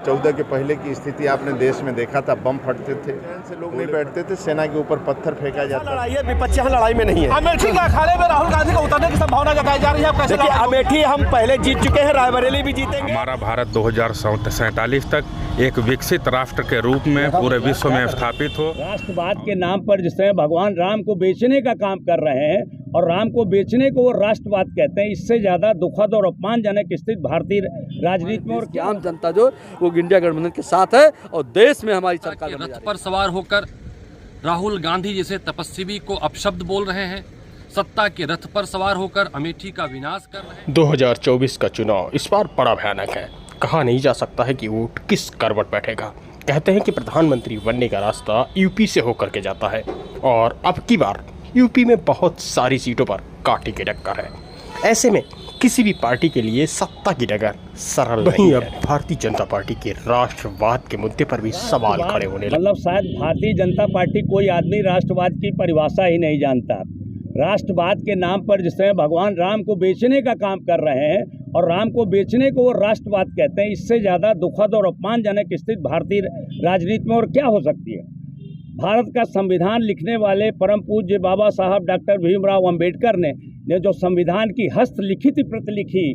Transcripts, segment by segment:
14 के पहले की स्थिति आपने देश में देखा था, बम फटते थे, ट्रेन से लोग नहीं बैठते थे, सेना के ऊपर पत्थर फेंका जाता। लड़ाई है, विपक्ष यहाँ लड़ाई में नहीं है। अमेठी के अखाड़े में राहुल गांधी को उतरने की संभावना जताई जा रही है। देखिए, अमेठी हम पहले जीत चुके हैं, रायबरेली भी जीतेंगे। हमारा भारत 2047 तक एक विकसित राष्ट्र के रूप में पूरे विश्व में स्थापित हो। राष्ट्रवाद के नाम पर जिस तरह भगवान राम को बेचने का काम कर रहे हैं और राम को बेचने को वो राष्ट्रवाद कहते हैं, इससे ज्यादा दुखद और अपमानजनक स्थिति भारतीय राजनीति में और क्या आम जनता जो वो इंडिया गठबंधन के साथ है और देश में हमारी सरकार रथ पर सवार होकर राहुल गांधी जैसे तपस्वी को अपशब्द बोल रहे हैं, सत्ता के रथ पर सवार होकर अमेठी का विनाश कर रहे हैं। 2024 का चुनाव इस बार बड़ा भयानक है। कहा नहीं जा सकता है कि वोट किस करवट बैठेगा। कहते हैं कि प्रधानमंत्री बनने का रास्ता यूपी से होकर के जाता है और अब की बार यूपी में बहुत सारी सीटों पर कांटे की टक्कर है। ऐसे में किसी भी पार्टी के लिए सत्ता की डगर सरल नहीं है। अब भारतीय जनता पार्टी के राष्ट्रवाद के मुद्दे पर भी सवाल खड़े होने लगे। मतलब शायद भारतीय जनता पार्टी कोई आदमी राष्ट्रवाद की परिभाषा ही नहीं जानता। राष्ट्रवाद के नाम पर जिस तरह भगवान राम को बेचने का काम कर रहे हैं और राम को बेचने को वो राष्ट्रवाद कहते हैं, इससे ज़्यादा दुखद और अपमानजनक स्थिति भारतीय राजनीति में और क्या हो सकती है। भारत का संविधान लिखने वाले परम पूज्य बाबा साहब डॉक्टर भीमराव अंबेडकर ने जो संविधान की हस्तलिखित प्रति लिखी,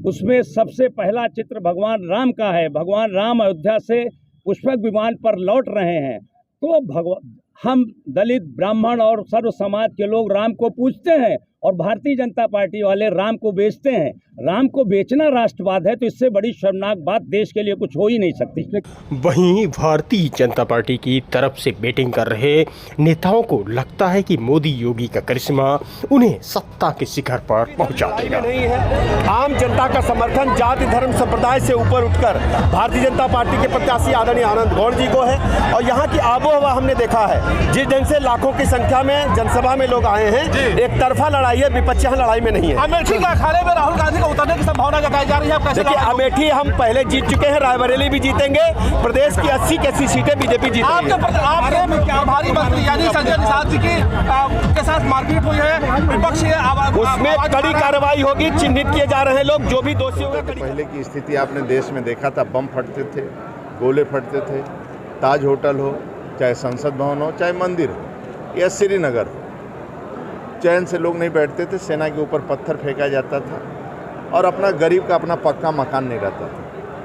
उसमें सबसे पहला चित्र भगवान राम का है। भगवान राम अयोध्या से पुष्पक विमान पर लौट रहे हैं, तो हम दलित, ब्राह्मण और सर्व समाज के लोग राम को पूजते हैं और भारतीय जनता पार्टी वाले राम को बेचते हैं। राम को बेचना राष्ट्रवाद है, तो इससे बड़ी शर्मनाक बात देश के लिए कुछ हो ही नहीं सकती। वहीं भारतीय जनता पार्टी की तरफ से बैटिंग कर रहे नेताओं को लगता है कि मोदी योगी का करिश्मा उन्हें सत्ता के शिखर पर पहुंचा देगा। नहीं है, आम जनता का समर्थन जाति धर्म संप्रदाय से ऊपर उठकर भारतीय जनता पार्टी के प्रत्याशी आदरणीय आनंद गौड़ जी को है। और यहाँ की आबो हवा हमने देखा है, जिस ढंग से लाखों की संख्या में जनसभा में लोग आए हैं, एक तरफा लड़ाई है, विपक्ष यहाँ लड़ाई में नहीं है। अमेठी के अखाड़े में राहुल गांधी को उतरने की संभावना जताई जा रही है। देखिए, अमेठी हम पहले जीत चुके हैं, रायबरेली भी जीतेंगे। प्रदेश की 80 की 80 सीटें बीजेपी जीतेगी। भारी मंत्री यानी संजय निषाद जी के साथ मारपीट हुई है, विपक्ष उसमें कड़ी कार्रवाई होगी, चिन्हित किए जा रहे हैं लोग, जो भी दोषी होगा। पहले की स्थिति आपने देश में देखा था, बम फटते थे, गोले फटते थे, ताज होटल हो, चाहे संसद भवन हो, चाहे मंदिर हो या श्रीनगर हो, चैन से लोग नहीं बैठते थे, सेना के ऊपर पत्थर फेंका जाता था और अपना गरीब का अपना पक्का मकान नहीं रहता था।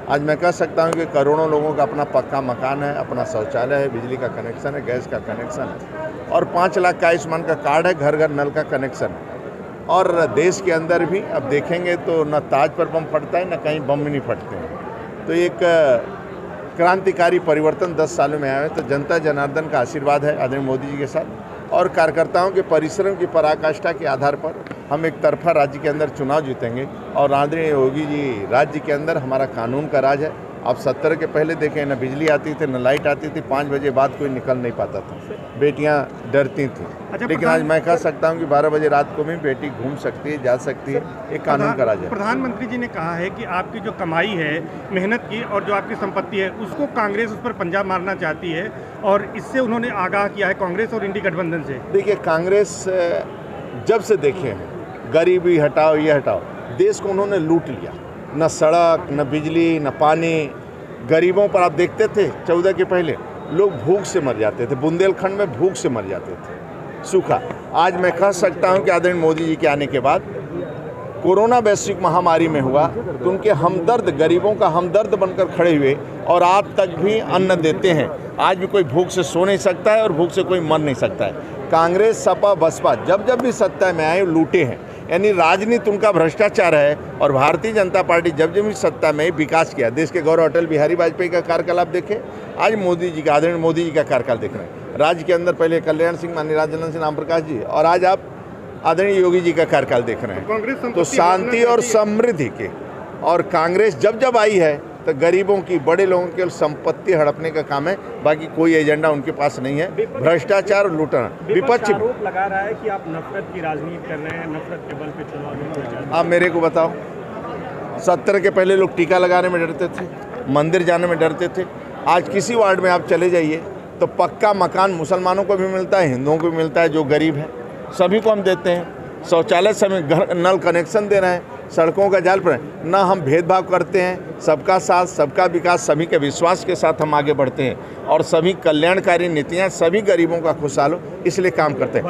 आज मैं कह सकता हूँ कि करोड़ों लोगों का अपना पक्का मकान है, अपना शौचालय है, बिजली का कनेक्शन है, गैस का कनेक्शन है और 5 लाख का आयुष्मान का कार्ड है, घर घर नल का कनेक्शन है। और देश के अंदर भी अब देखेंगे तो न ताज पर बम फटता है, न कहीं बम भी नहीं फटते हैं। तो एक क्रांतिकारी परिवर्तन 10 सालों में आया है। तो जनता जनार्दन का आशीर्वाद है आदरणीय मोदी जी के साथ और कार्यकर्ताओं के परिश्रम की पराकाष्ठा के आधार पर हम एक तरफा राज्य के अंदर चुनाव जीतेंगे। और आदरणीय योगी जी राज्य के अंदर हमारा कानून का राज है। आप 70 के पहले देखें, न बिजली आती थी, न लाइट आती थी, 5 बजे बाद कोई निकल नहीं पाता था, बेटियां डरती थी। लेकिन आज मैं कह सकता हूं कि 12 बजे रात को भी बेटी घूम सकती है, जा सकती है, एक कानून का राज है। प्रधानमंत्री जी ने कहा है कि आपकी जो कमाई है, मेहनत की और जो आपकी संपत्ति है, उसको कांग्रेस उस पर पंजा मारना चाहती है और इससे उन्होंने आगाह किया है कांग्रेस और इंडी गठबंधन से। देखिए, कांग्रेस जब से देखे हैं गरीबी हटाओ, ये हटाओ, देश को उन्होंने लूट लिया। न सड़क, न बिजली, न पानी। गरीबों पर आप देखते थे 14 के पहले लोग भूख से मर जाते थे, बुंदेलखंड में भूख से मर जाते थे, सूखा। आज मैं कह सकता हूं कि आदरणीय मोदी जी के आने के बाद कोरोना वैश्विक महामारी में हुआ तो उनके हमदर्द, गरीबों का हमदर्द बनकर खड़े हुए और आज तक भी अन्न देते हैं। आज भी कोई भूख से सो नहीं सकता है और भूख से कोई मर नहीं सकता है। कांग्रेस, सपा, बसपा जब जब भी सत्ता में आए लूटे हैं, यानी राजनीति उनका भ्रष्टाचार है। और भारतीय जनता पार्टी जब जब भी सत्ता में विकास किया, देश के गौरव अटल बिहारी वाजपेयी का कार्यकाल आप देखें, आज मोदी जी का, आदरणीय मोदी जी का कार्यकाल देख रहे हैं। राज्य के अंदर पहले कल्याण सिंह, माननीय राज्यवर्धन सिंह, राम प्रकाश जी, और आज आप आदरणीय योगी जी का कार्यकाल देख रहे हैं। तो शांति और समृद्धि के, और कांग्रेस जब जब आई है तो गरीबों की, बड़े लोगों की संपत्ति हड़पने का काम है, बाकी कोई एजेंडा उनके पास नहीं है। भ्रष्टाचार और लूटना। विपक्ष आरोप लगा रहा है कि आप नफरत की राजनीति कर रहे हैं, नफरत के बल पे चुनाव। आप मेरे को बताओ, 70 के पहले लोग टीका लगाने में डरते थे, मंदिर जाने में डरते थे। आज किसी वार्ड में आप चले जाइए तो पक्का मकान मुसलमानों को भी मिलता है, हिंदुओं को भी मिलता है, जो गरीब है सभी को हम देते हैं। शौचालय समय घर नल कनेक्शन दे रहे हैं। सड़कों का जाल पर ना हम भेदभाव करते हैं। सबका साथ, सबका विकास, सभी के विश्वास के साथ हम आगे बढ़ते हैं और सभी कल्याणकारी नीतियाँ सभी गरीबों का खुशहाल हो इसलिए काम करते हैं।